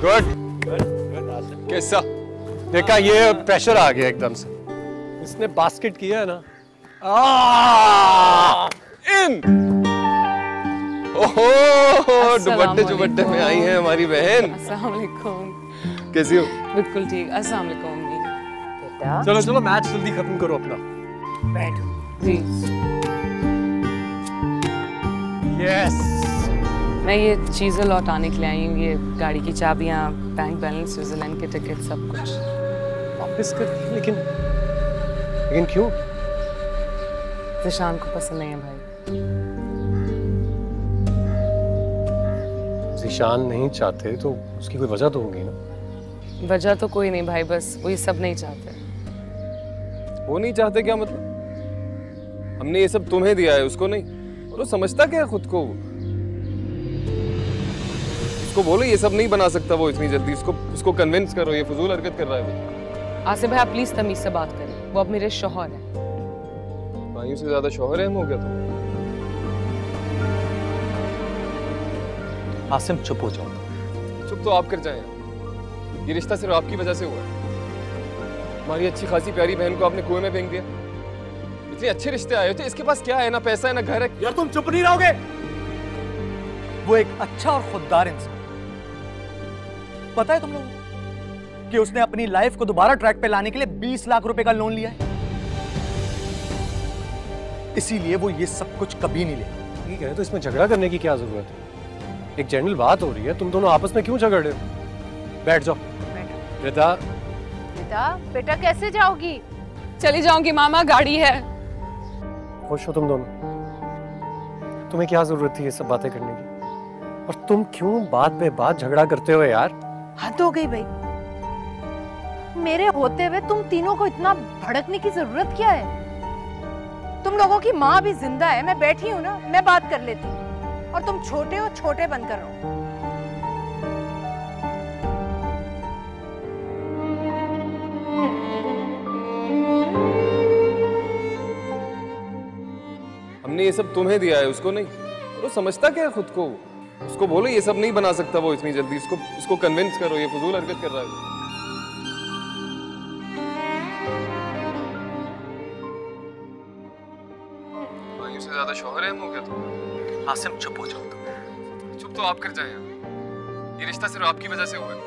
Good कैसा देखा? ये प्रेशर आ गया एकदम से। इसने बास्केट किया है ना। इन ओहो दुपट्टे चुपट्टे में आई है हमारी बहन। अस्सलाम वालेकुम। कैसी हो? बिल्कुल ठीक। अस्सलाम वालेकुम बेटा। चलो चलो मैच जल्दी खत्म करो अपना। बैठो जी। यस मैं ये चीज़ें लौटाने के लिए आई हूँ, ये गाड़ी की चाबियाँ, बैंक बैलेंस, स्विट्जरलैंड के टिकट, सब कुछ वापस कर दी। लेकिन क्यों? ज़ीशान को पसंद नहीं है भाई। ज़ीशान नहीं चाहते तो उसकी कोई वजह तो होगी ना? वजह तो कोई नहीं भाई, बस वो ये सब नहीं चाहते। वो नहीं चाहते क्या मतलब? हमने ये सब तुम्हें दिया है, उसको नहीं। और वो समझता क्या है खुद को? उसको बोलो ये सब नहीं बना सकता वो इतनी जल्दी। उसको कन्विंस करो, ये फजूल हरकत कर रहा है वो। आसिफ भाई आप प्लीज तमीज से बात करें, वो अब मेरे शौहर है। भाइयों से ज्यादा शौहर है हम हो गया तुम? आसिम चुप हो जाओ। चुप तो आप कर जाए। ये रिश्ता सिर्फ आपकी वजह से हुआ है। हमारी अच्छी खासी प्यारी बहन को आपने कुएं में फेंक दिया। इतने अच्छे रिश्ते आए थे, इसके पास क्या है? ना पैसा है ना घर है। यार तुम चुप नहीं रहोगे? वो एक अच्छा और खुददार इंसान, पता है तुम लोगों कि उसने अपनी लाइफ को दोबारा ट्रैक पे लाने के लिए 20 लाख रुपए का लोन लिया है। इसीलिए वो ये सब कुछ कभी नहीं लेगा। ठीक है तो इसमें झगड़ा करने की क्या जरूरत है? एक जनरल बात हो रही है, तुम दोनों आपस में क्यों झगड़ रहे हो? बैठ जाओ। रिदा बेटा कैसे जाओगी? चली जाऊंगी मामा, गाड़ी है। खुश हो तुम दोनों? तुम्हें क्या जरूरत थी ये सब बातें करने की? और तुम क्यों बात पे बात झगड़ा करते हो यार? हद हो गई भाई, मेरे होते हुए तुम तीनों को इतना भड़कने की जरूरत क्या है? तुम लोगों की माँ भी जिंदा है, मैं बैठी हूँ ना, मैं बात कर लेती हूँ। और तुम छोटे हो, छोटे बनकर रहो। हमने ये सब तुम्हें दिया है, उसको नहीं। और वो समझता क्या है खुद को? उसको बोलो ये सब नहीं बना सकता वो इतनी जल्दी। उसको कन्विंस करो, ये फजूल हरकत कर रहा है। भाइयों से ज्यादा शौहर है हम हो गया तुम? आसिम चुप हो जाओ। चुप तो आप कर जाए। ये रिश्ता सिर्फ आपकी वजह से हुआ है।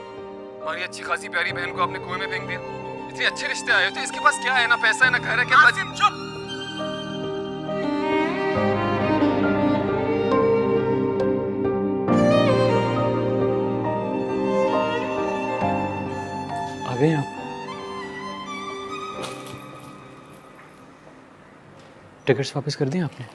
हमारी अच्छी खासी प्यारी बहन को आपने कुएं में फेंक दिया। इतने अच्छे रिश्ते आए थे, इसके पास क्या है? ना पैसा है ना घर है। क्या आसिम चुप। आ गए आप? टिकट्स वापस कर दिए आपने?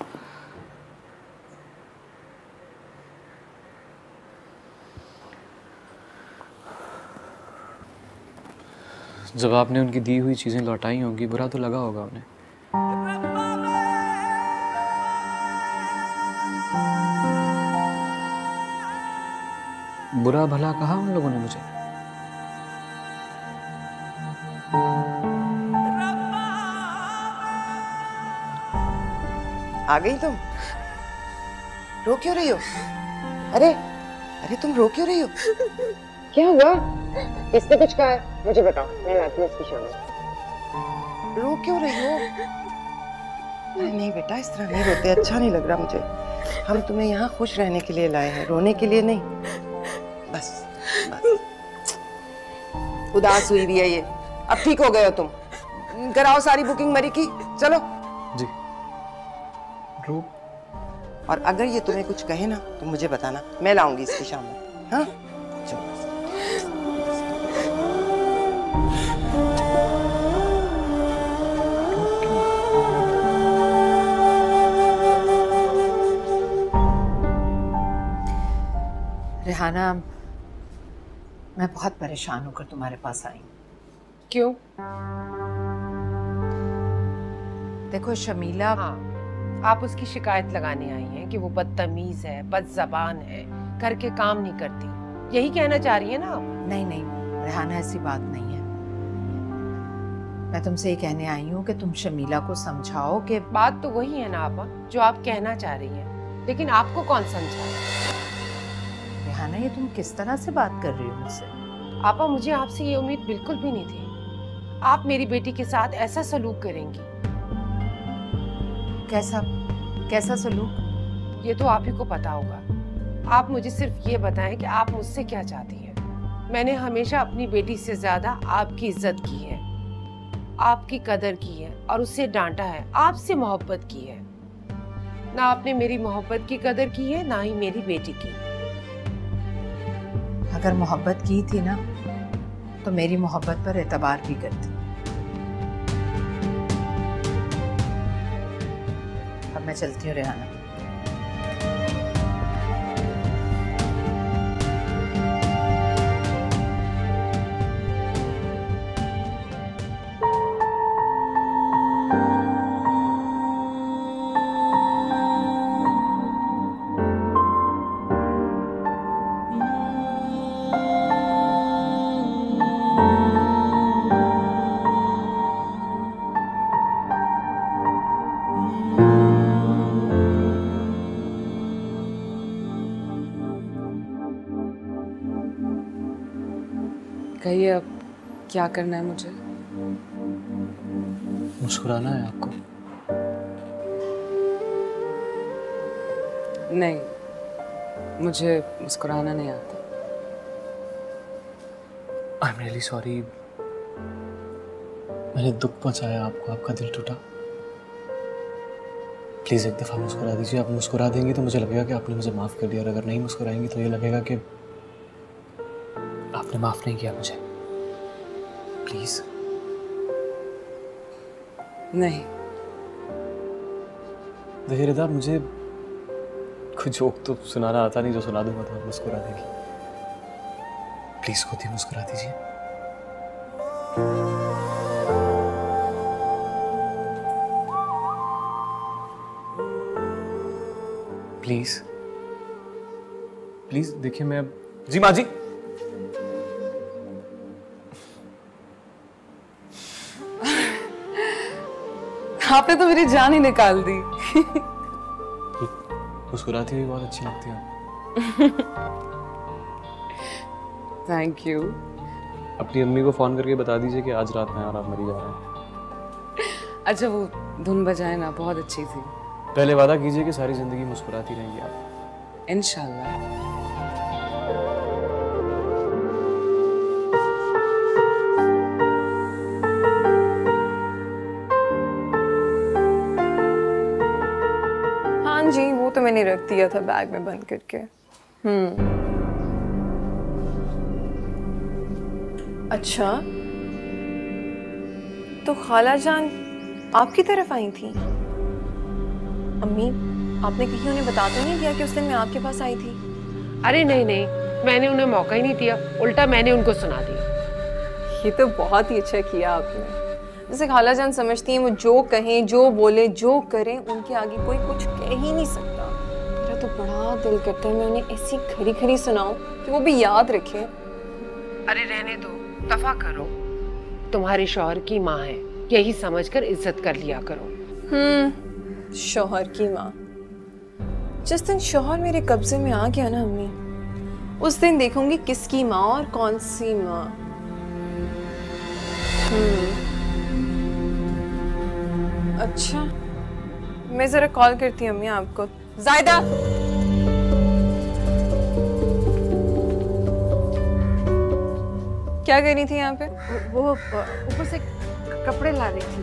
जब आपने उनकी दी हुई चीजें लौटाई होंगी, बुरा तो लगा होगा उन्हें। बुरा भला कहा उन लोगों ने मुझे। आ गई तुम? रो क्यों रही हो? अरे अरे तुम रो क्यों रही हो? क्या हुआ? किसने कुछ कहा है? मुझे बताओ, मैं लाती हूँ इसकी शाम। रो क्यों रही हो? अरे नहीं बेटा, इस तरह नहीं रोते, अच्छा नहीं लग रहा मुझे। हम तुम्हें यहाँ खुश रहने के लिए लाए हैं, रोने के लिए नहीं। बस बस। उदास हुई भी है ये। अब ठीक हो गए हो तुम? कराओ सारी बुकिंग मरी की, चलो। जी। रो और अगर ये तुम्हें कुछ कहे ना तो मुझे बताना, मैं लाऊंगी इसकी शाम में। हाँ चलो। रेहाना, मैं बहुत परेशान होकर तुम्हारे पास आई हूँ। क्यों? देखो शमीला, आप उसकी शिकायत लगाने आई हैं कि वो बदतमीज है, बदज़बान है, घर के काम नहीं करती, यही कहना चाह रही है ना आप? नहीं नहीं रेहाना, ऐसी बात नहीं है। मैं तुमसे ये कहने आई हूँ कि तुम शमीला को समझाओ कि बात तो वही है ना आपा जो आप कहना चाह रही हैं, लेकिन आपको कौन समझा? रेहाना, ये तुम किस तरह से बात कर रही हो मुझसे? आपा, मुझे आपसे ये उम्मीद बिल्कुल भी नहीं थी। आप मेरी बेटी के साथ ऐसा सलूक करेंगी। कैसा सलूक? ये तो आप ही को पता होगा। आप मुझे सिर्फ ये बताएं कि आप मुझसे क्या चाहती हैं। मैंने हमेशा अपनी बेटी से ज्यादा आपकी इज्जत की है, आपकी कदर की है और उससे डांटा है, आपसे मोहब्बत की है। ना आपने मेरी मोहब्बत की कदर की है, ना ही मेरी बेटी की। अगर मोहब्बत की थी ना, तो मेरी मोहब्बत पर एतबार भी करती। अब मैं चलती हूँ रेहाना। कहिए अब क्या करना है मुझे? मुस्कुराना है आपको। नहीं, मुझे मुस्कुराना नहीं आता। आई एम रियली सॉरी, मैंने दुख पहुंचाया आपको, आपका दिल टूटा। प्लीज एक दफा मुस्कुरा दीजिए। आप मुस्कुरा देंगी तो मुझे लगेगा कि आपने मुझे माफ कर दिया, और अगर नहीं मुस्कुराएंगी तो ये लगेगा कि आपने माफ नहीं किया मुझे। प्लीज। नहीं। देखिए रिदा, मुझे कोई जोक तो सुनाना आता नहीं, जो सुना दूंगा तो आप मुस्कुरा देगी। प्लीज खुद ही मुस्कुरा दीजिए। Please please. देखिए मैं, जी माँ जी। आपने तो मेरी जान ही निकाल दी। मुस्कुराती हुई बहुत अच्छी लगती है। Thank you. अपनी अम्मी को फोन करके बता दीजिए कि आज रात में और आप मरी जा रहे हैं। अच्छा, वो धुन बजाए ना, बहुत अच्छी थी। पहले वादा कीजिए कि सारी जिंदगी मुस्कुराती रहेंगी आप। इंशाल्लाह। हाँ जी, वो तो मैंने रख दिया था बैग में बंद करके। अच्छा, तो खाला जान आपकी तरफ आई थी? अम्मी, आपने कहीं उन्हें बता तो नहीं दिया कि उस दिन मैं आपके पास आई थी? अरे नहीं नहीं, मैंने उन्हें मौका ही नहीं दिया, उल्टा मैंने उनको सुना दिया। ये तो बहुत ही अच्छा किया आपने। जैसे खाला जान समझती हैं वो जो कहें, जो बोले, जो करें, उनके आगे कोई कुछ कह ही नहीं सकता। मेरा तो बड़ा दिल करता है मैं उन्हें ऐसी खरी खरी सुनाऊं कि वो भी याद रखें। अरे रहने दो, दफा करो। तुम्हारे शौहर की माँ है, यही समझकर इज्जत कर लिया करो। शौहर की माँ। जिस दिन शौहर मेरे कब्जे में आ गया ना अम्मी, उस दिन देखूंगी किसकी माँ और कौन सी माँ। अच्छा, मैं जरा कॉल करती हूँ अम्मी आपको। जायदा, क्या कर रही थी यहाँ पे? वो ऊपर से कपड़े ला रही थी।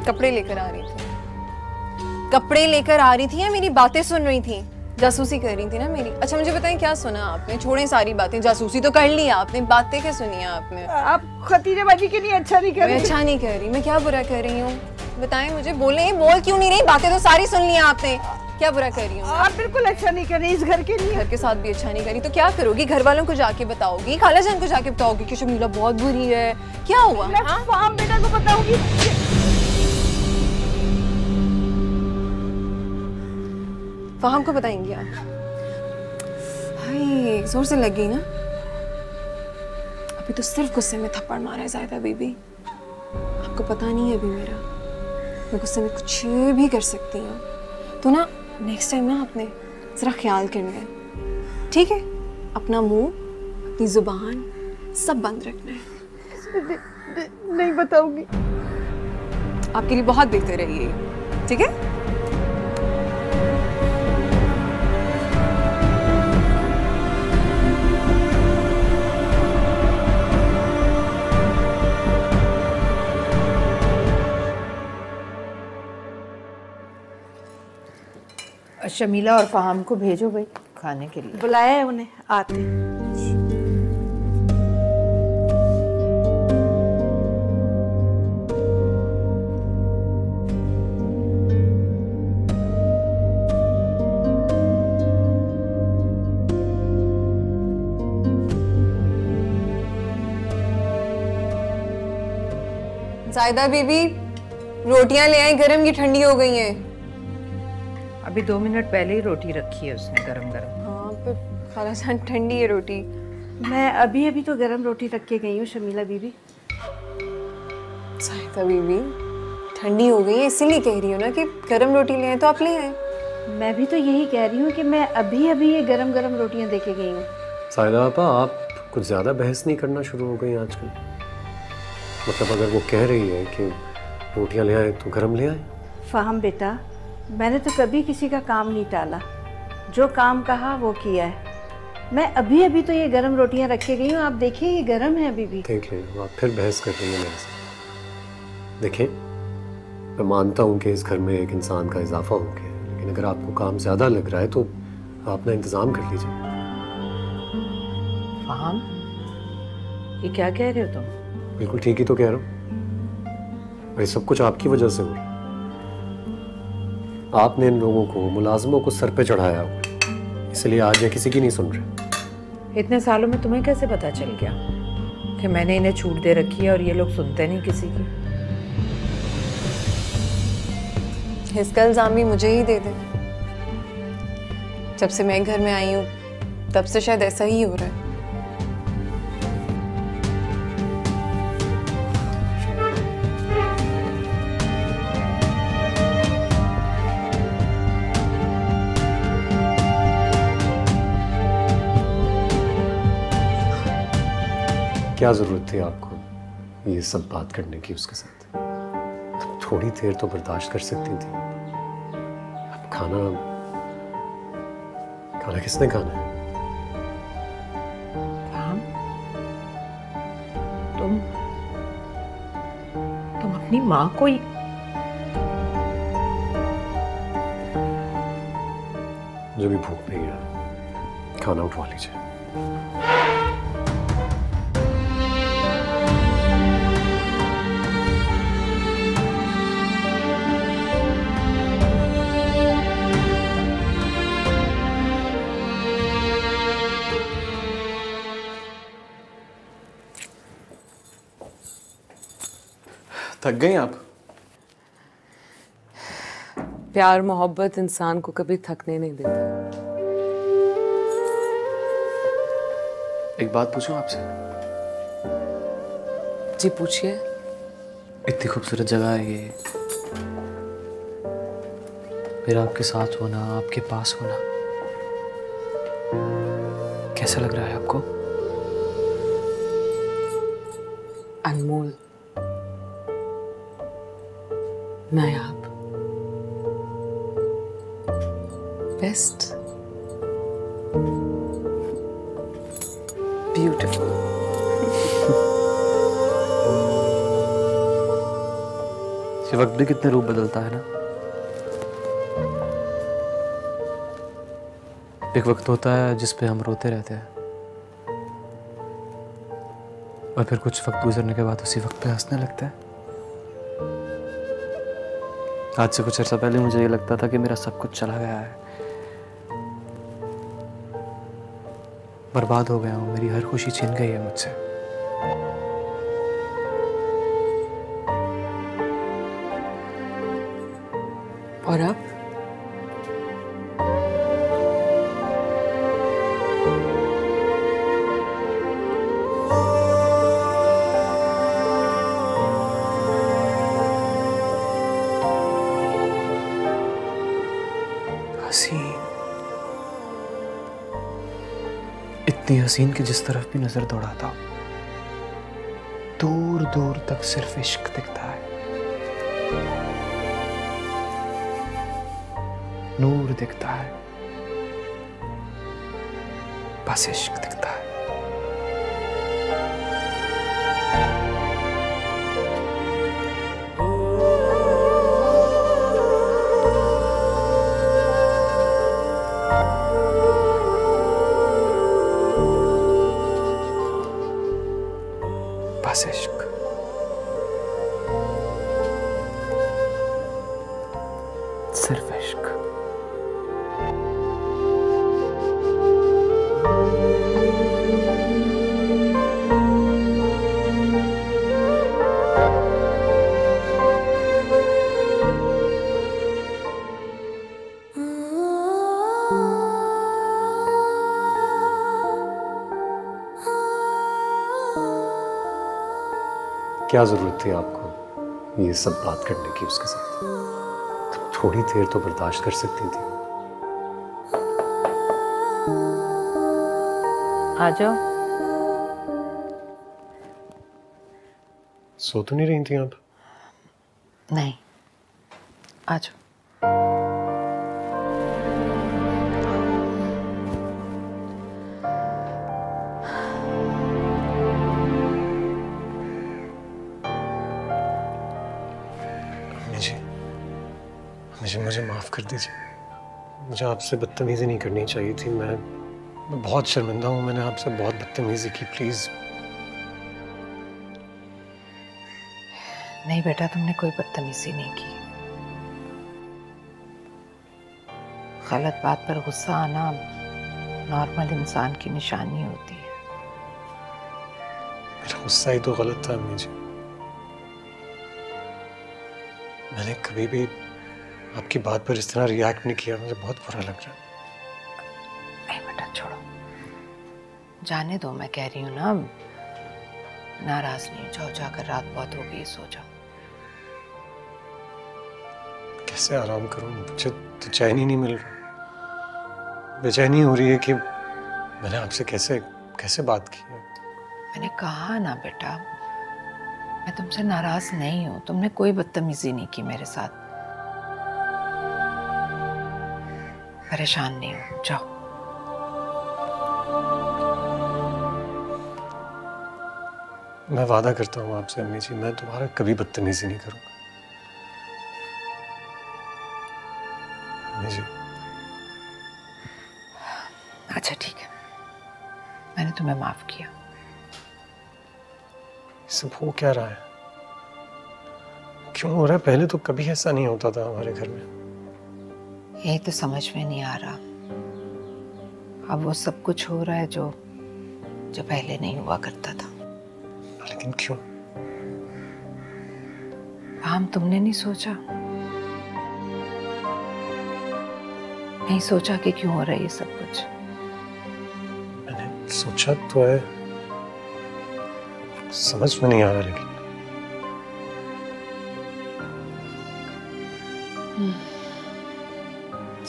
कपड़े लेकर आ रही थी? कपड़े लेकर आ रही थी या मेरी बातें सुन रही थी? जासूसी कर रही थी ना मेरी। अच्छा मुझे बताएं, क्या सुना आपने? छोड़ें सारी बातें, जासूसी तो कर ली आपने, बातें क्या सुनी आपने? आप खतीजेबाजी के लिए अच्छा नहीं कर रही। मैं अच्छा नहीं कर रही, मैं क्या बुरा कर रही हूँ? बताएं मुझे, बोले, बोल क्यों नहीं रही? बातें तो सारी सुन ली आपने, क्या बुरा कर रही हूँ? आप बिल्कुल अच्छा नहीं कर रही इस घर के लिए। घर के साथ भी अच्छा नहीं करी तो क्या करोगी? घर वालों को जाके बताओगी, खाला जान को जाके बताओगी कि शमीला बहुत बुरी है? क्या हुआ? मैं बेटा को बताऊंगी। फाहम को बताएंगी आप? हाय, जोर से लग गई ना? अभी तो सिर्फ गुस्से में थप्पड़ मारा है जायदा बीबी। आपको पता नहीं है अभी मेरा, मैं गुस्से में कुछ भी कर सकती हूँ। तो ना नेक्स्ट टाइम ना आपने जरा ख्याल करना है। ठीक है, अपना मुंह, अपनी जुबान सब बंद रखना है। नहीं बताऊंगी। आपके लिए बहुत बेहतर है ये, ठीक है? शमीला और फहाम को भेजो भाई खाने के लिए। बुलाया है उन्हें, आते हैं। जायदा बीबी, रोटियां ले आए गरम की ठंडी हो गई हैं। अभी 2 मिनट पहले ही रोटी रखी है उसने गरम गरम। हाँ, पर खालाजान ठंडी है रोटी। मैं अभी तो गरम रोटी रख के गई हूँ शमीला बीबी। जायदा बीबी, ठंडी हो गई है इसीलिए कह रही हूँ ना कि गरम रोटी ले आए तो आप ले आए। मैं भी तो यही कह रही हूँ कि मैं अभी ये गरम गरम रोटियाँ दे के गई हूँ। साहिदा आपा, आप कुछ ज़्यादा बहस नहीं करना शुरू हो गई आजकल। मतलब अगर वो कह रही है कि रोटियाँ ले आए तो गरम ले आए। फहम बेटा, मैंने तो कभी किसी का काम नहीं टाला, जो काम कहा वो किया है। मैं अभी तो ये गरम रोटियां रख के गई हूँ, आप देखिए ये गरम है अभी भी। देख लें, आप फिर बहस कर रही हैं मेरे से। देखें, मैं मानता हूँ कि इस घर में एक इंसान का इजाफा हो गया, लेकिन अगर आपको काम ज़्यादा लग रहा है तो आप अपना इंतज़ाम कर लीजिए। फहाम, ये क्या कह रहे हो तुम? बिल्कुल ठीक ही तो कह रहा हूँ। भाई सब कुछ आपकी वजह से हो रहा है। आपने इन लोगों को, मुलाजमों को सर पे चढ़ाया हुआ, इसलिए आज ये किसी की नहीं सुन रहे। इतने सालों में तुम्हें कैसे पता चल गया कि मैंने इन्हें छूट दे रखी है और ये लोग सुनते नहीं किसी की? इसका इल्जाम भी मुझे ही दे दे। जब से मैं घर में आई हूँ तब से शायद ऐसा ही हो रहा है। क्या जरूरत थी आपको ये सब बात करने की उसके साथ? थोड़ी देर तो बर्दाश्त कर सकती थी। अब खाना किसने खाना है? तुम अपनी माँ को ही। मुझे भी भूख नहीं है, खाना उठवा लीजिए। थक गई आप? प्यार मोहब्बत इंसान को कभी थकने नहीं देता। एक बात पूछूं आपसे? जी पूछिए। इतनी खूबसूरत जगह है ये, मेरा आपके साथ होना, आपके पास होना, कैसा लग रहा है आपको? अनमोल, नायाब, बेस्ट, ब्यूटीफुल। ये वक्त भी कितने रूप बदलता है ना। एक वक्त होता है जिस पे हम रोते रहते हैं, और फिर कुछ वक्त गुजरने के बाद उसी वक्त पे हंसने लगते हैं। आज से कुछ अर्सा पहले मुझे ये लगता था कि मेरा सब कुछ चला गया है, बर्बाद हो गया हूं, मेरी हर खुशी छीन गई है मुझसे। और अब इतनी हसीन कि जिस तरफ भी नजर दौड़ाता हूं दूर दूर तक सिर्फ इश्क दिखता है, नूर दिखता है, बस इश्क दिखता है। बस इश्क। सिर्फ इश्क। क्या जरूरत थी आपको ये सब बात करने की उसके साथ? तुम थोड़ी देर तो बर्दाश्त कर सकती थी। आ जाओ। सो तो नहीं रही थी आप? नहीं, आ जाओ। मुझे माफ कर दीजिए। मुझे आपसे बदतमीजी नहीं करनी चाहिए थी। मैं बहुत शर्मिंदा हूँ, मैंने आपसे बहुत बदतमीजी की। प्लीज। नहीं बेटा, तुमने कोई बदतमीजी नहीं की। गलत बात पर गुस्सा आना नॉर्मल इंसान की निशानी होती है। मेरा गुस्सा ही तो गलत था अम्मी जी। मैंने कभी भी आपकी बात पर इस तरह रिएक्ट नहीं किया। मुझे बहुत बुरा लग रहा है। नहीं बेटा, छोड़ो, जाने दो। मैं कह रही हूँ ना, नाराज नहीं हो जाओ। जाकर रात बहुत हो गई, सो जाओ। कैसे आराम करूं? मुझे तो चैन ही नहीं मिल रहा। बेचैनी हो रही है कि मैंने आपसे कैसे कैसे बात की है। मैंने कहा ना बेटा, मैं तुमसे नाराज नहीं हूं। तुमने कोई बदतमीजी नहीं की मेरे साथ। परेशान नहीं हो, जाओ। मैं वादा करता हूँ आपसे अम्मी जी, मैं दोबारा कभी बदतमीजी नहीं करूंगा। अम्मी जी। अच्छा ठीक है, मैंने तुम्हें माफ किया। सब हो क्या रहा है? क्यों हो रहा है? पहले तो कभी ऐसा नहीं होता था हमारे घर में। यही तो समझ में नहीं आ रहा। अब वो सब कुछ हो रहा है जो पहले नहीं हुआ करता था। लेकिन क्यों? हम तुमने नहीं सोचा? नहीं सोचा कि क्यों हो रहा है ये सब कुछ? मैंने सोचा तो है, समझ में नहीं आ रहा। लेकिन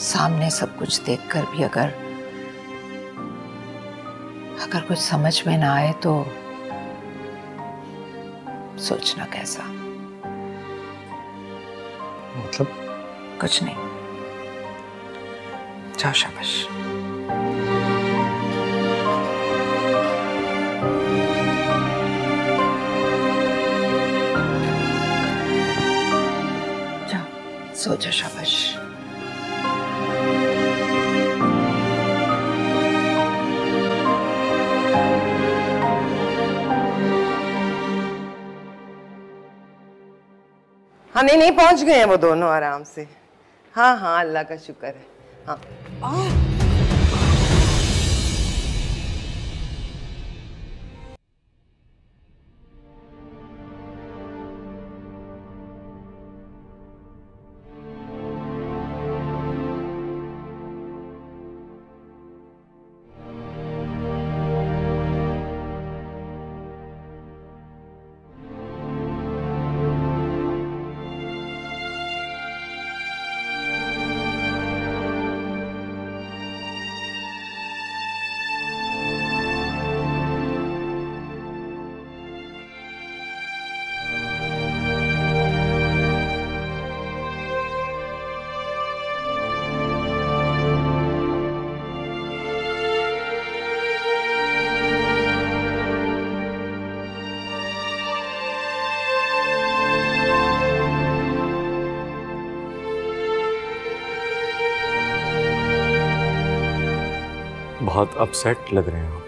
सामने सब कुछ देखकर भी अगर कुछ समझ में ना आए तो सोचना कैसा? मतलब? कुछ नहीं, जाओ, शाबाश। जाओ, सो जाओ, शाबाश। हाँ नहीं पहुंच गए हैं वो दोनों आराम से। हाँ हाँ, अल्लाह का शुक्र है। हाँ बहुत अपसेट लग रहे हो।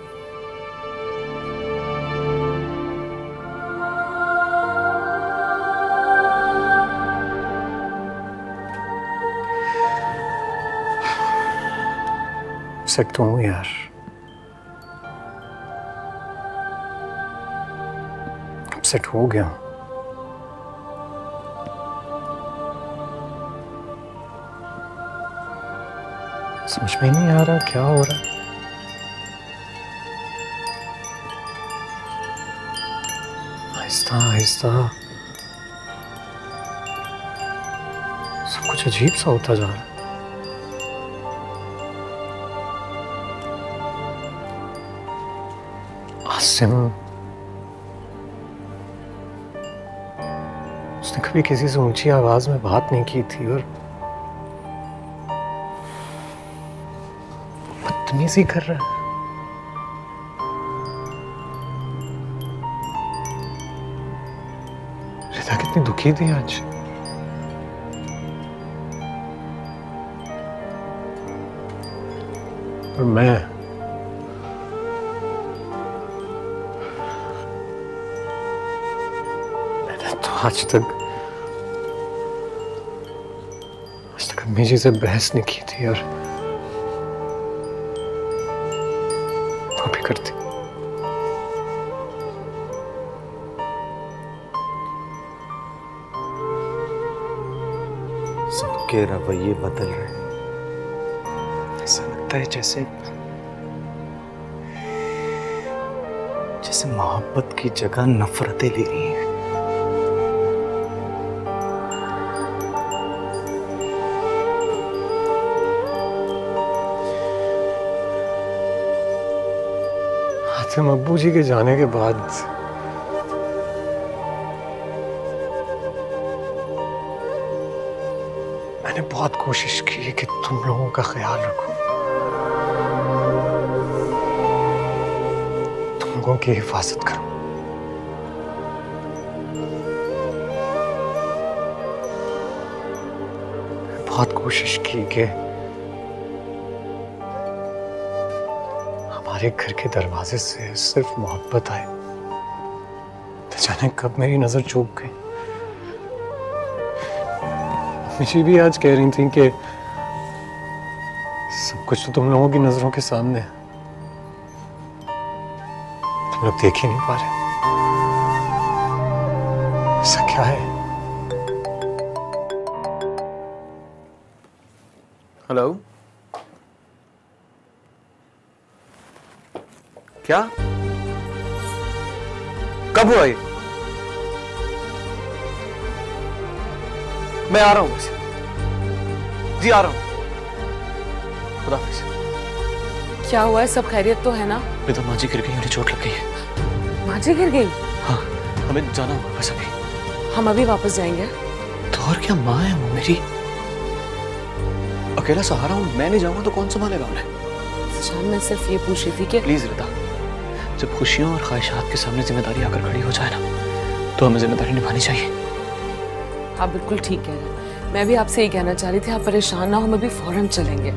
अपसेट तो हूँ यार, अपसेट हो गया। समझ में नहीं आ रहा क्या हो रहा है। आहिस्ता आहिस्ता सब कुछ अजीब सा होता जा रहा है। आसिम, उसने कभी किसी से ऊंची आवाज में बात नहीं की थी और बदतमीजी कर रहा है। रिदा कितनी दुखी थी आज। और मैंने तो आज तक अम्मी जी से बहस नहीं की थी और वो भी करती। सबके रवैये बदल रहे हैं। ऐसा लगता है जैसे मोहब्बत की जगह नफरतें ले रही हैं। आसिम, अब्बू जी के जाने के बाद मैंने बहुत कोशिश की कि तुम लोगों का ख्याल रखूं, तुम लोगों की हिफाजत करूं। बहुत कोशिश की कि हमारे घर के दरवाजे से सिर्फ मोहब्बत आए। तो जाने कब मेरी नजर चूक गई। मुझे भी आज कह रही थी कि सब कुछ तो तुम लोगों की नजरों के सामने है, तुम लोग देख ही नहीं पा रहे। ऐसा क्या है? हेलो, क्या? कब हुआ ये? मैं आ रहा हूं बस। जी आ रहा हूं। खुदा हाफिज। क्या हुआ है? सब खैरियत तो है ना? रिदा माँ जी गिर गई, उन्हें चोट लग गई है। माँ जी गिर गई? हाँ, हमें जाना होगा बस अभी। हम अभी वापस जाएंगे। तो और क्या, माँ है वो मेरी। अकेला सहारा हूं, मैं नहीं जाऊंगा तो कौन संभालेगा उन्हें? शाम मैं सिर्फ ये पूछ रही थी कि प्लीज रिदा, जब खुशियों और ख्वाहिशात के सामने जिम्मेदारी आकर खड़ी हो जाए ना, तो हमें जिम्मेदारी निभानी चाहिए। आप बिल्कुल ठीक कह रहे हैं। मैं भी आपसे यही कहना चाह रही थी, आप परेशान ना हो, हम अभी फौरन चलेंगे।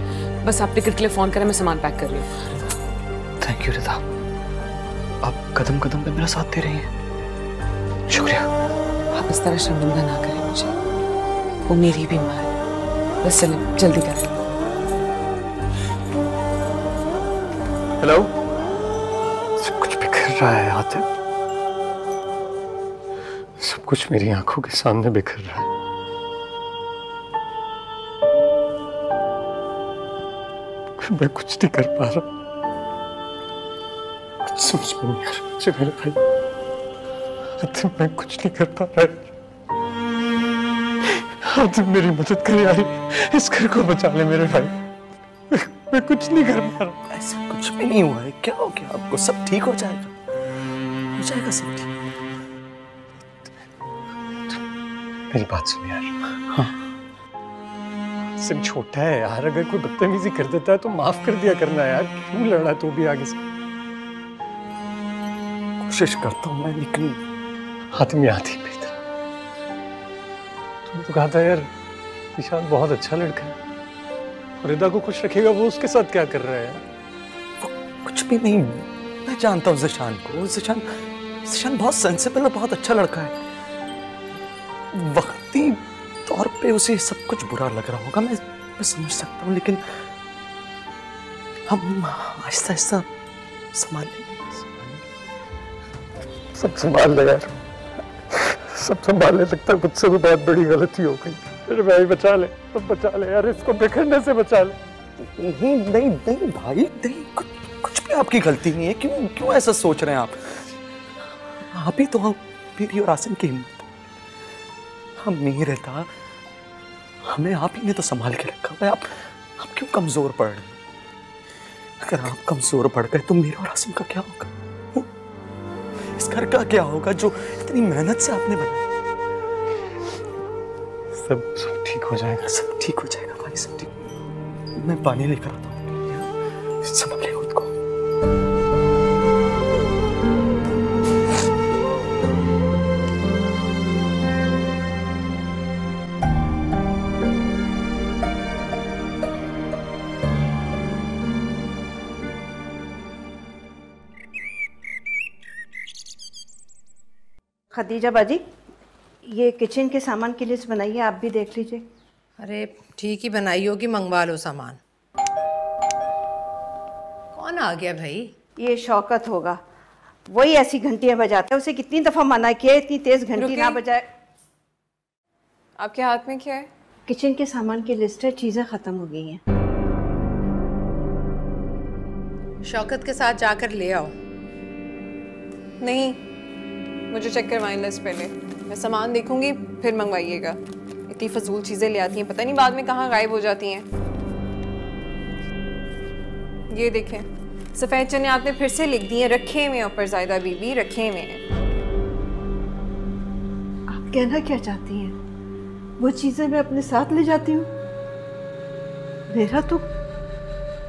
बस आप टिकट के लिए फोन करें, मैं सामान पैक कर रही हूँ। थैंक यू रिदा, आप कदम कदम पे मेरा साथ दे रही हैं। शुक्रिया। आप इस तरह शर्मिंदा ना करें मुझे, वो मेरी भी माँ है। बस चलें, जल्दी करें। हेलो। सब कुछ बिखर रहा है आतिफ, सब कुछ मेरी आंखों के सामने बिखर रहा है। मैं कुछ नहीं कर पा रहा, कुछ समझ में नहीं आ रहा मुझे मेरे भाई। आतिफ, मैं कुछ नहीं कर पा रहा। आतिफ, मेरी मदद कर यार, इस घर को बचा ले मेरे भाई। मैं कुछ नहीं कर पा रहा। ऐसा कुछ भी नहीं हुआ है। क्या हो गया आपको? सब ठीक हो जाएगा, हो जाएगा सब ठीक। मेरी बात सुन यार। हाँ, सिर्फ छोटा है यार, अगर कोई बदतमीजी कर देता है तो माफ कर दिया करना यार। क्यों लड़ा तू भी आगे से? कोशिश करता हूँ मैं, लेकिन हाथ में आती बेहतर। तुमने तो कहा था यार, ईशान बहुत अच्छा लड़का है, रिदा को खुश रखेगा। वो उसके साथ क्या कर रहा है यार? भी नहीं, मैं जानता हूँ ज़िशान को। ज़िशान बहुत सेंसिबल और बहुत अच्छा लड़का है। वक्ती तौर पे उसे सब कुछ बुरा लग रहा होगा, मैं समझ सकता हूँ, लेकिन हम आहिस्ता आहिस्ता संभाल लेंगे। सब संभाल ले यार, सब संभाल ले। लगता है मुझसे भी बहुत बड़ी गलती हो गई। मेरे भाई बचा ले, सब बचा ले यार, इसको बिखरने से बचा ले। नहीं भाई, नहीं, कुछ भी आपकी गलती नहीं है। क्यों ऐसा सोच रहे हैं आप ही तो मेरी और आसिम की हिम्मत। हम नहीं रहता, हमें आप ही ने तो संभाल के रखा हुआ है। आप क्यों कमजोर पड़ रहे हैं? अगर आप कमजोर पड़ गए तो मेरा और आसिम का क्या होगा? इस घर का क्या होगा जो इतनी मेहनत से आपने बनाया? सब ठीक हो जाएगा, सब ठीक हो जाएगा भाई, सब ठीक। मैं पानी लेकर आता हूँ, संभाल ले खुद को। खदीजा बाजी, ये किचन के सामान की लिस्ट बनाइए, आप भी देख लीजिए। अरे ठीक ही बनाई होगी, मंगवा लो सामान। कौन आ गया भाई? ये शौकत होगा, वही ऐसी घंटियां बजाता है। उसे कितनी दफा मना किया इतनी तेज घंटी ना बजाए। आपके हाथ में क्या है? किचन के सामान की लिस्ट है, चीजें खत्म हो गई हैं। शौकत के साथ जाकर ले आओ। नहीं, मुझे चेक करवाएं लिस्ट पहले, मैं सामान देखूंगी फिर मंगवाइएगा। इतनी फजूल चीजें ले आती हैं, पता नहीं बाद में कहाँ गायब हो जाती हैं। ये देखें, सफेद चने आपने फिर से लिख दिए, रखे हुए ऊपर ज़ायदा बीबी, रखे हुए हैं। आप कहना क्या चाहती हैं? वो चीजें मैं अपने साथ ले जाती हूँ? मेरा तो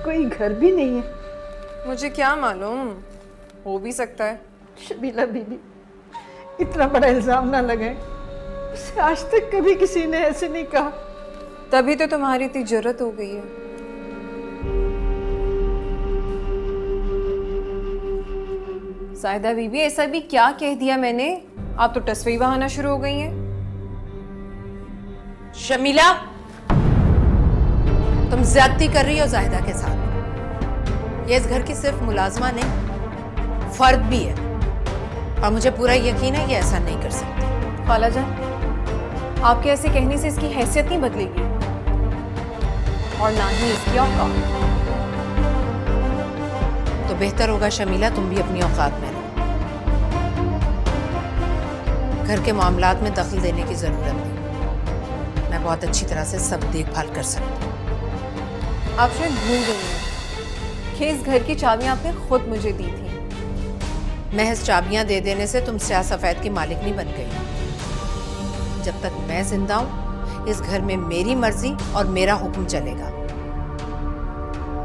कोई घर भी नहीं है। मुझे क्या मालूम, हो भी सकता है। शबीला बीबी, इतना बड़ा इल्जाम ना लगाए। उसे आज तक कभी किसी ने ऐसे नहीं कहा। तभी तो तुम्हारी इतनी जरूरत हो गई है। साहिदा बीबी, ऐसा भी क्या कह दिया मैंने? आप तो टसवी बहाना शुरू हो गई हैं। शमीला, तुम ज्यादती कर रही हो जाहिदा के साथ। ये इस घर की सिर्फ मुलाजमा नहीं, फर्द भी है, और मुझे पूरा यकीन है ये ऐसा नहीं कर सकती। खाला जान, आपके ऐसे कहने से इसकी हैसियत नहीं बदलेगी और ना ही इसकी औकात। तो बेहतर होगा शमीला तुम भी अपनी औकात में रहो। घर के मामलात में दखल देने की जरूरत नहीं, मैं बहुत अच्छी तरह से सब देखभाल कर सकती हूँ। आप शायद भूल गई हैं कि इस घर की चाबियां आपने खुद मुझे दी थी। महज चाबियां दे देने से तुम स्याह सफेद की मालिक नहीं बन गई। जब तक मैं जिंदा हूं, इस घर में मेरी मर्जी और मेरा हुक्म चलेगा,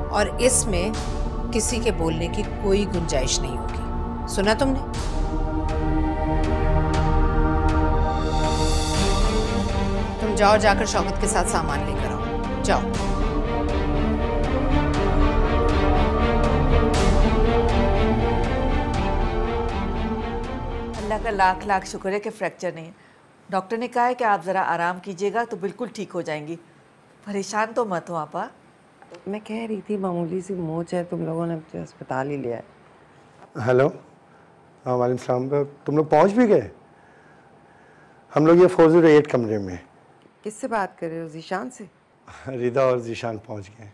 और इसमें किसी के बोलने की कोई गुंजाइश नहीं होगी। सुना तुमने? तुम जाओ, जाकर शौकत के साथ सामान लेकर आओ, जाओ। अल्लाह का लाख लाख शुक्र है कि फ्रैक्चर नहीं है। डॉक्टर ने कहा है कि आप ज़रा आराम कीजिएगा तो बिल्कुल ठीक हो जाएंगी। परेशान तो मत हो आपा। मैं कह रही थी मामूली सी मोच है, तुम लोगों ने मुझे अस्पताल ही लिया है। हेलो, हाँ वालेकुम सलाम। तुम लोग पहुँच भी गए? हम लोग ये 408 कमरे में। किससे बात कर रहे हो? ज़ीशान से? रिदा और ज़ीशान पहुँच गए।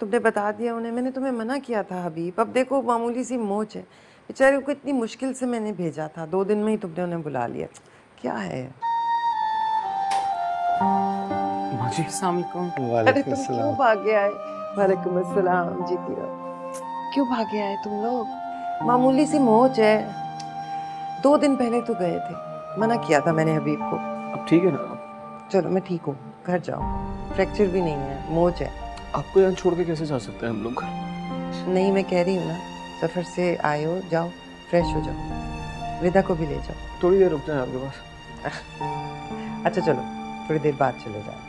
तुमने बता दिया उन्हें? मैंने तुम्हें मना किया था हबीब। अब देखो मामूली सी मोच है, बेचारे को इतनी मुश्किल से मैंने भेजा था, 2 दिन में ही तुमने उन्हें बुला लिया। क्या है? अस्सलाम वालेकुम। अरे तुम क्यों भागे आए? वालेकुम अस्सलाम, जीती रहो। क्यों भागे आए तुम लोग? मामूली सी मोच है, 2 दिन पहले तो गए थे, मना किया था मैंने हबीब को। अब ठीक है ना? चलो मैं ठीक हूँ, घर जाओ। फ्रैक्चर भी नहीं है, मोच है। आपको यहाँ छोड़ के कैसे जा सकते हैं हम लोग? नहीं, मैं कह रही हूँ ना, सफ़र से आए हो, जाओ फ्रेश हो जाओ। रिदा को भी ले जाओ। थोड़ी देर रुक जाए आपके पास। अच्छा चलो, थोड़ी देर बाद चले जाओ।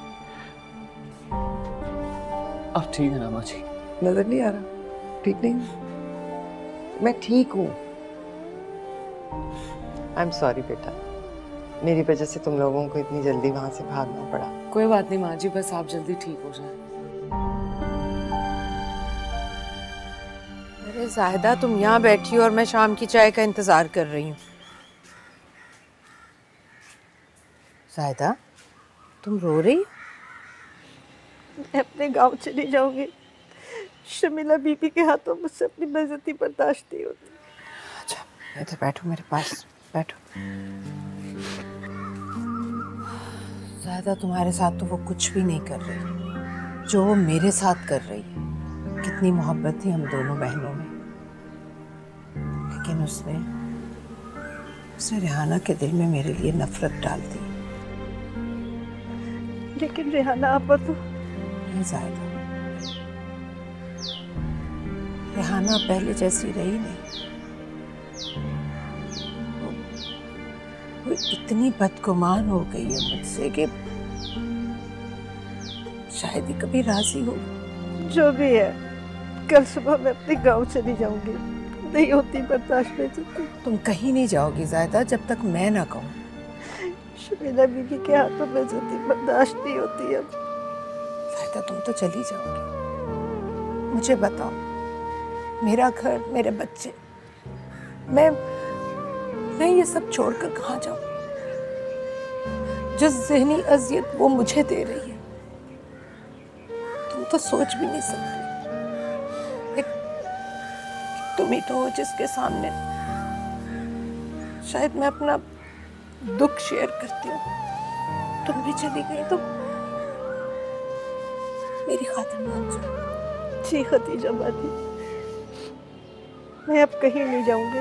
अब ठीक है ना माँ जी? नजर नहीं आ रहा? ठीक नहीं? मैं ठीक हूँ। आई एम सॉरी बेटा, मेरी वजह से तुम लोगों को इतनी जल्दी वहां से भागना पड़ा। कोई बात नहीं माँ जी, बस आप जल्दी ठीक हो जाए। अरे जाहिदा, तुम यहाँ बैठी हो और मैं शाम की चाय का इंतजार कर रही हूँ। जाहिदा, तुम रो रही हो? मैं अपने गांव चली जाऊंगी। शमीला बीबी के हाथों मुझसे अपनी बेइज्जती बर्दाश्त नहीं होती। अच्छा, इधर बैठो, मेरे पास बैठो। ज़्यादा तुम्हारे साथ तो वो कुछ भी नहीं कर रही जो वो मेरे साथ कर रही है। कितनी मोहब्बत थी हम दोनों बहनों में, लेकिन उसने रेहाना के दिल में मेरे लिए नफरत डाल दी। लेकिन रेहाना आपा तो नहीं जायदा, रेहाना पहले जैसी रही नहीं। वो इतनी बदगुमान हो गई है मुझसे कि शायद ही कभी राजी हो। जो भी है, कल सुबह मैं अपने गांव चली जाऊंगी। नहीं होती बर्दाश्त में सकती। तुम कहीं नहीं जाओगी जायदा जब तक मैं ना कहूँ। शमीला बीबी के हाथों में बेइज्जती बर्दाश्त नहीं होती अब। जायदा, तुम तो चली जाओगी। मुझे बताओ, मेरा घर, मेरे बच्चे, मैं ये सब छोड़कर कहाँ जाऊँ? जो ज़हनी अज़ियत वो मुझे दे रही है, तुम तो सोच भी नहीं सकते। तुम ही तो हो जिसके सामने शायद मैं अपना दुख शेयर करती हूँ। तुम भी चली गई तो मेरी खातिर मान जाओ। जी खदीजा बाजी, मैं अब कहीं नहीं जाऊंगी।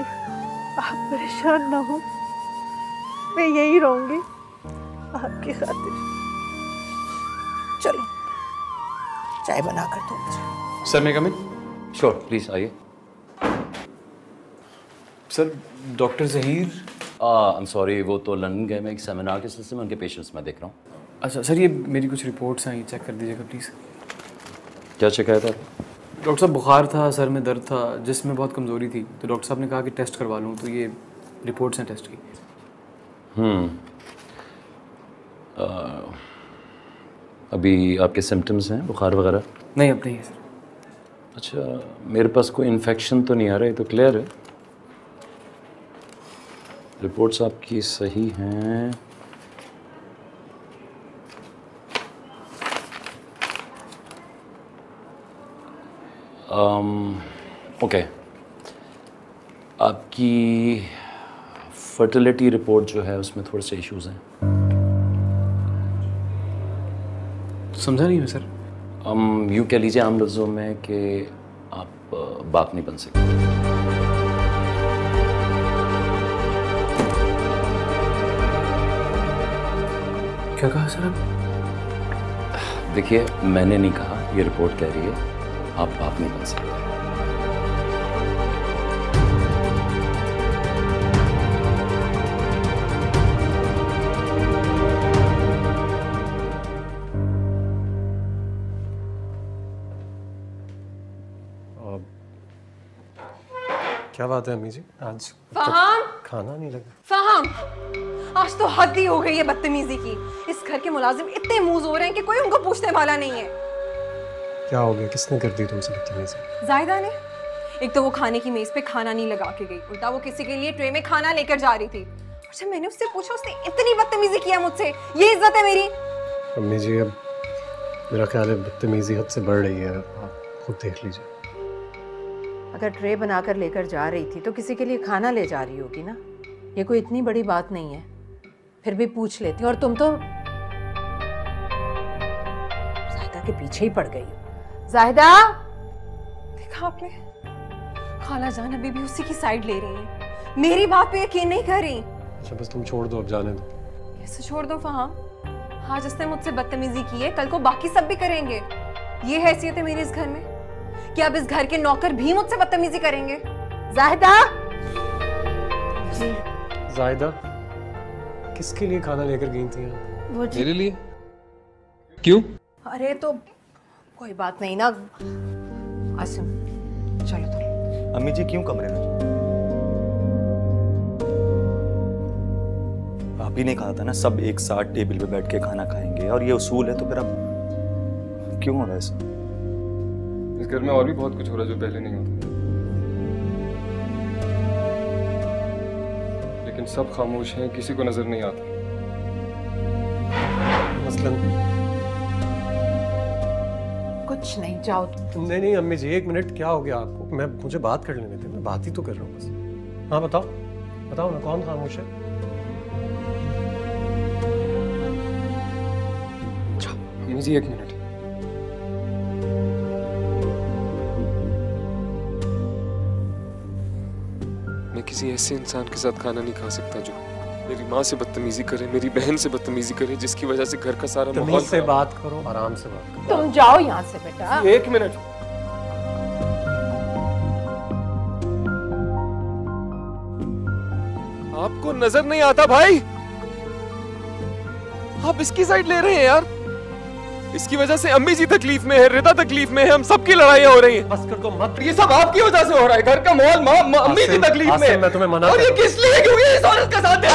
आप परेशान ना हो, मैं यही रहूंगी आपकी खातिर। चलो, चाय बनाकर दो मुझे। सर, मैं कम इन? श्योर, प्लीज आइए। Sir, doctor Zaheer. I am sorry, वो तो लंदन गए। मैं एक सेमिनार के सिलसिले में उनके पेशेंट्स में देख रहा हूँ। अच्छा सर, ये मेरी कुछ रिपोर्ट्स आई, चेक कर दीजिएगा प्लीज़। क्या शिकायत है? डॉक्टर साहब, बुखार था, सर में दर्द था, जिस्म में बहुत कमज़ोरी थी, तो डॉक्टर साहब ने कहा कि टेस्ट करवा लूँ, तो ये रिपोर्ट्स हैं टेस्ट की। अभी आपके सिम्टम्स हैं, बुखार वगैरह? नहीं, अब नहीं है सर। अच्छा, मेरे पास कोई इन्फेक्शन तो नहीं आ रहा है, तो क्लियर है। रिपोर्ट्स आपकी सही हैं। ओके, आपकी फर्टिलिटी रिपोर्ट जो है उसमें थोड़े से इश्यूज हैं। समझा नहीं मैं सर। यूँ कह लीजिए आम लफ्ज़ों में कि आप बाप नहीं बन सकते। क्या कहा सर आप? देखिए, मैंने नहीं कहा, ये रिपोर्ट कह रही है आप बाप नहीं बन सकते। क्या बात है अम्मी जी, आज फहाम, खाना नहीं लगा? फहाम, आज तो हद ही हो गई है बदतमीजी की। इस घर के मुलाजिम इतने मुंह हो रहे हैं कि कोई उनको पूछने वाला नहीं है। क्या हो गया, किसने कर दी तुमसे बदतमीजी? जायदा ने। एक तो वो खाने की मेज पे खाना नहीं लगा के गई, उल्टा वो किसी के लिए ट्रे में खाना लेकर जा रही थी। और जब मैंने उससे पूछा, उसने इतनी बदतमीजी किया मुझसे। ये इज्जत है मेरी? अम्मी जी, अब मेरा ख्याल है बदतमीजी हद से बढ़ रही है, आप खुद देख लीजिए। अगर ट्रे बनाकर लेकर जा रही थी तो किसी के लिए खाना ले जा रही होगी ना। ये कोई इतनी बड़ी बात नहीं है, फिर भी पूछ लेती। और तुम तो जाहिदा के पीछे ही पड़ गई हो। जाहिदा, देखा आपने? खाला जान अभी भी उसी की साइड ले रही है, मेरी बात पे यकीन नहीं कर रही। अच्छा, बस तुम छोड़ दो, अब जाने दो। कैसे छोड़ दो फहाम? हाँ, जिसने मुझसे बदतमीजी की है, कल को बाकी सब भी करेंगे। ये हैसियत है मेरे इस घर में कि अब इस घर के नौकर भी मुझसे बदतमीजी करेंगे। जाहिदा जी। जाहिदा, किसके लिए खाना लेकर गई थी आप? वो मेरे लिए। क्यों? अरे तो कोई बात नहीं ना आसिम, चलो तो। अम्मी जी क्यों कमरे में? आप ही ने कहा था ना सब एक साथ टेबल पे बैठ के खाना खाएंगे, और ये उसूल है, तो फिर अब क्यों हो रहा है ऐसा? इस घर में और भी बहुत कुछ हो रहा है जो पहले नहीं होता, लेकिन सब खामोश हैं, किसी को नजर नहीं आता। मसलन कुछ नहीं, जाओ। नहीं नहीं अम्मी जी, 1 मिनट, क्या हो गया आपको? मुझे बात कर लेने थे, मैं बात ही तो कर रहा हूँ बस। हाँ बताओ बताओ ना, कौन खामोश है? अम्मी जी 1 मिनट। मैं किसी ऐसे इंसान के साथ खाना नहीं खा सकता जो मेरी माँ से बदतमीजी करे, मेरी बहन से बदतमीजी करे, जिसकी वजह से घर का सारा माहौल से बात करो, आराम से बात करो। तुम जाओ यहाँ से बेटा। 1 मिनट। आपको नजर नहीं आता भाई? आप इसकी साइड ले रहे हैं यार। इसकी वजह से अम्मी जी तकलीफ में है, रिदा तकलीफ में है, हम सबकी लड़ाइयाँ हो रही हैं। बस कर दो मत। ये सब आपकी वजह से हो रहा है, घर का माहौल, अम्मी जी तकलीफ में है। मैं तुम्हें मना और ये किस लिए? क्योंकि इस औरत का साथ दे।